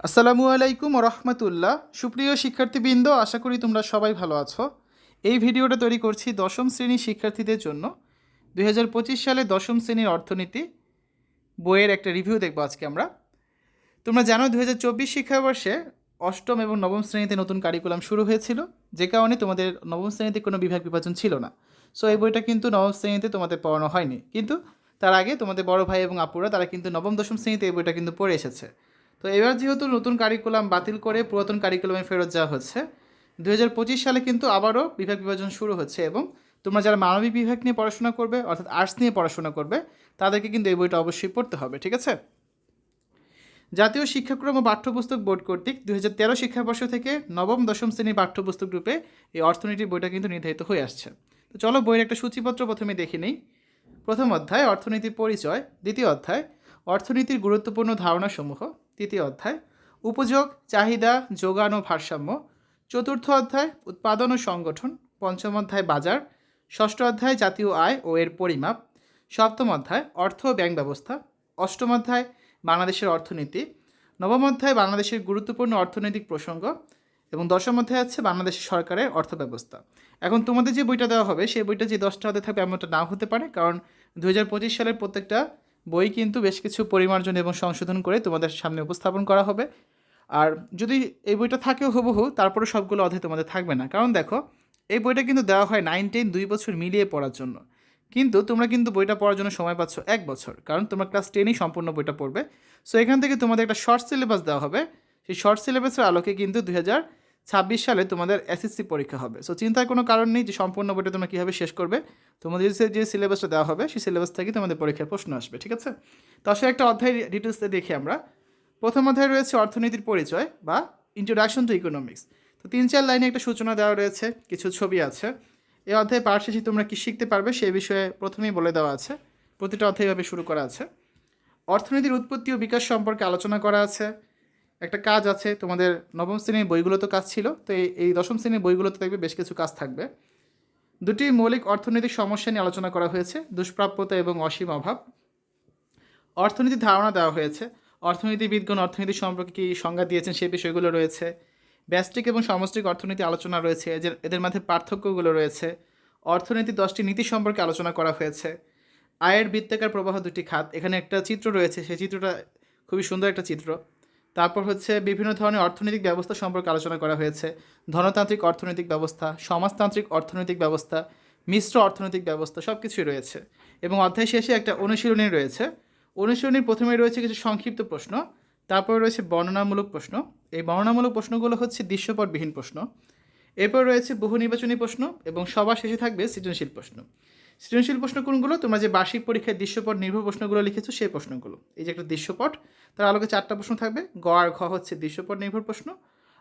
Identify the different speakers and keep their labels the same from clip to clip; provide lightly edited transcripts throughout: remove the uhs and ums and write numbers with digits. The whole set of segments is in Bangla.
Speaker 1: আসসালামু আলাইকুম রহমতুল্লাহ। সুপ্রিয় শিক্ষার্থীবৃন্দ, আশা করি তোমরা সবাই ভালো আছো। এই ভিডিওটা তৈরি করছি দশম শ্রেণীর শিক্ষার্থীদের জন্য। 2025 সালে দশম শ্রেণীর অর্থনীতি বইয়ের একটা রিভিউ দেখবো আজকে আমরা। তোমরা জানো 2024 শিক্ষাবর্ষে অষ্টম এবং নবম শ্রেণীতে নতুন কারিকুলাম শুরু হয়েছিল, যে কারণে তোমাদের নবম শ্রেণীতে কোনো বিভাগ বিভাজন ছিল না। সো এই বইটা কিন্তু নবম শ্রেণীতে তোমাদের পড়ানো হয়নি, কিন্তু তার আগে তোমাদের বড় ভাই এবং আপুরা তারা কিন্তু নবম দশম শ্রেণীতে এই বইটা কিন্তু পড়ে এসেছে। তো এবার যেহেতু নতুন কারিকুলাম বাতিল করে পুরাতন কারিকুলামে ফেরত যাওয়া হচ্ছে, 2025 সালে কিন্তু আবারও বিভাগ বিভাজন শুরু হচ্ছে এবং তোমরা যারা মানবিক বিভাগ নিয়ে পড়াশোনা করবে, অর্থাৎ আর্টস নিয়ে পড়াশোনা করবে, তাদেরকে কিন্তু এই বইটা অবশ্যই পড়তে হবে, ঠিক আছে? জাতীয় শিক্ষাক্রম ও পাঠ্যপুস্তক বোর্ড কর্তৃক 2013 শিক্ষাবর্ষ থেকে নবম দশম শ্রেণীর পাঠ্যপুস্তক রূপে এই অর্থনীতির বইটা কিন্তু নির্ধারিত হয়ে আসছে। তো চলো বইয়ের একটা সূচিপত্র প্রথমে দেখে নিই। প্রথম অধ্যায় অর্থনীতির পরিচয়, দ্বিতীয় অধ্যায় অর্থনীতির গুরুত্বপূর্ণ ধারণাসমূহ, তৃতীয় অধ্যায় উপযোগ, চাহিদা, যোগান ও ভারসাম্য, চতুর্থ অধ্যায় উৎপাদন ও সংগঠন, পঞ্চম অধ্যায় বাজার, ষষ্ঠ অধ্যায় জাতীয় আয় ও এর পরিমাপ, সপ্তম অধ্যায় অর্থ ও ব্যাংক ব্যবস্থা, অষ্টম অধ্যায় বাংলাদেশের অর্থনীতি, নবম অধ্যায় বাংলাদেশের গুরুত্বপূর্ণ অর্থনৈতিক প্রসঙ্গ এবং দশম অধ্যায় আছে বাংলাদেশ সরকারের অর্থব্যবস্থা। এখন তোমাদের যে বইটা দেওয়া হবে সেই বইটা যে 10টা অধ্যায় থাকবে এমনটা নাও হতে পারে, কারণ 2025 সালের প্রত্যেকটা বই কিন্তু বেশ কিছু পরিমার্জন এবং সংশোধন করে তোমাদের সামনে উপস্থাপন করা হবে। আর যদি এই বইটা থাকেও হুবহু, তারপরে সবগুলো অধ্যায় তোমাদের থাকবে না, কারণ দেখো এই বইটা কিন্তু দেওয়া হয় 9-10 2 বছর মিলিয়ে পড়ার জন্য, কিন্তু তোমরা কিন্তু বইটা পড়ার জন্য সময় পাচ্ছ 1 বছর, কারণ তোমরা ক্লাস 10ই সম্পূর্ণ বইটা পড়বে। সো এখান থেকে তোমাদের একটা শর্ট সিলেবাস দেওয়া হবে, সেই শর্ট সিলেবাসের আলোকে কিন্তু 2026 সালে তোমাদের এসএসসি পরীক্ষা হবে। সো চিন্তার কোনো কারণ নেই যে সম্পূর্ণ বইটা তোমরা কীভাবে শেষ করবে। তোমাদের যে সিলেবাসটা দেওয়া হবে সেই সিলেবাস থেকে তোমাদের পরীক্ষার প্রশ্ন আসবে, ঠিক আছে? তো আসলে একটা অধ্যায় ডিটেলসে দেখি আমরা। প্রথম অধ্যায় রয়েছে অর্থনীতির পরিচয় বা ইন্ট্রোডাকশন টু ইকোনমিক্স। তো 3-4 লাইনে একটা সূচনা দেওয়া রয়েছে, কিছু ছবি আছে। এই অধ্যায়ে পাঠ শেষে তোমরা কী শিখতে পারবে সেই বিষয়ে প্রথমেই বলে দেওয়া আছে। প্রতিটা অধ্যায়ভাবে শুরু করা আছে। অর্থনীতির উৎপত্তি ও বিকাশ সম্পর্কে আলোচনা করা আছে। একটা কাজ আছে, তোমাদের নবম শ্রেণীর বইগুলো তো কাজ ছিল, তো এই দশম শ্রেণীর বইগুলোতে দেখবে বেশ কিছু কাজ থাকবে। দুটি মৌলিক অর্থনৈতিক সমস্যা নিয়ে আলোচনা করা হয়েছে, দুষ্প্রাপ্যতা এবং অসীম অভাব। অর্থনীতির ধারণা দেওয়া হয়েছে, অর্থনীতিবিদগণ অর্থনীতি সম্পর্কে কী সংজ্ঞা দিয়েছেন সেই বিষয়গুলো রয়েছে। ব্যষ্টিক এবং সামষ্টিক অর্থনীতি আলোচনা রয়েছে, এদের মধ্যে পার্থক্যগুলো রয়েছে। অর্থনীতির 10টি নীতি সম্পর্কে আলোচনা করা হয়েছে। আয়ের বৃত্তাকার প্রবাহ দুটি খাত, এখানে একটা চিত্র রয়েছে, সেই চিত্রটা খুবই সুন্দর একটা চিত্র। তারপর হচ্ছে বিভিন্ন ধরনের অর্থনৈতিক ব্যবস্থা সম্পর্কে আলোচনা করা হয়েছে, ধনতান্ত্রিক অর্থনৈতিক ব্যবস্থা, সমাজতান্ত্রিক অর্থনৈতিক ব্যবস্থা, মিশ্র অর্থনৈতিক ব্যবস্থা, সব কিছুই রয়েছে। এবং অধ্যায় শেষে একটা অনুশীলনী রয়েছে। অনুশীলনীর প্রথমে রয়েছে কিছু সংক্ষিপ্ত প্রশ্ন, তারপরে রয়েছে বর্ণনামূলক প্রশ্ন। এই বর্ণনামূলক প্রশ্নগুলো হচ্ছে দৃশ্যপটবিহীন প্রশ্ন। এরপর রয়েছে বহু নির্বাচনী প্রশ্ন এবং সবার শেষে থাকবে সৃজনশীল প্রশ্ন। সৃজনশীল প্রশ্ন কোনগুলো? তোমরা যে বার্ষিক পরীক্ষায় দৃশ্যপট নির্ভর প্রশ্নগুলো লিখেছো সেই প্রশ্নগুলো। এই যে একটা দৃশ্যপট, তার আলোকে 4টা প্রশ্ন থাকবে। গ আর ঘ হচ্ছে দৃশ্যপট নির্ভর প্রশ্ন,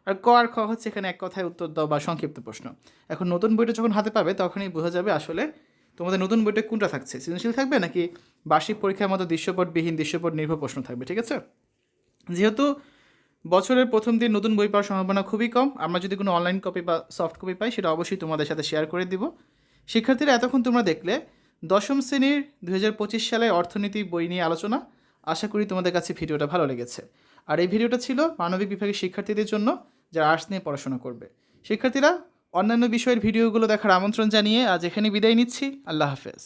Speaker 1: আর ক আর খ হচ্ছে এখানে এক কথায় উত্তর দাও বা সংক্ষিপ্ত প্রশ্ন। এখন নতুন বইটা যখন হাতে পাবে তখনই বোঝা যাবে আসলে তোমাদের নতুন বইটা কোনটা থাকছে, সৃজনশীল থাকবে নাকি বার্ষিক পরীক্ষার মতো দৃশ্যপটবিহীন দৃশ্যপট নির্ভর প্রশ্ন থাকবে, ঠিক আছে? যেহেতু বছরের প্রথম দিন নতুন বই পাওয়ার সম্ভাবনা খুবই কম, আমরা যদি কোনো অনলাইন কপি বা সফট কপি পাই সেটা অবশ্যই তোমাদের সাথে শেয়ার করে দিব। শিক্ষার্থীরা, এতক্ষণ তোমরা দেখলে দশম শ্রেণীর 2025 সালে অর্থনীতি বই নিয়ে আলোচনা। আশা করি তোমাদের কাছে ভিডিওটা ভালো লেগেছে। আর এই ভিডিওটা ছিল মানবিক বিভাগের শিক্ষার্থীদের জন্য যারা আর্টস নিয়ে পড়াশোনা করবে। শিক্ষার্থীরা, অন্যান্য বিষয়ের ভিডিওগুলো দেখার আমন্ত্রণ জানিয়ে আজ এখানে বিদায় নিচ্ছি। আল্লাহ হাফেজ।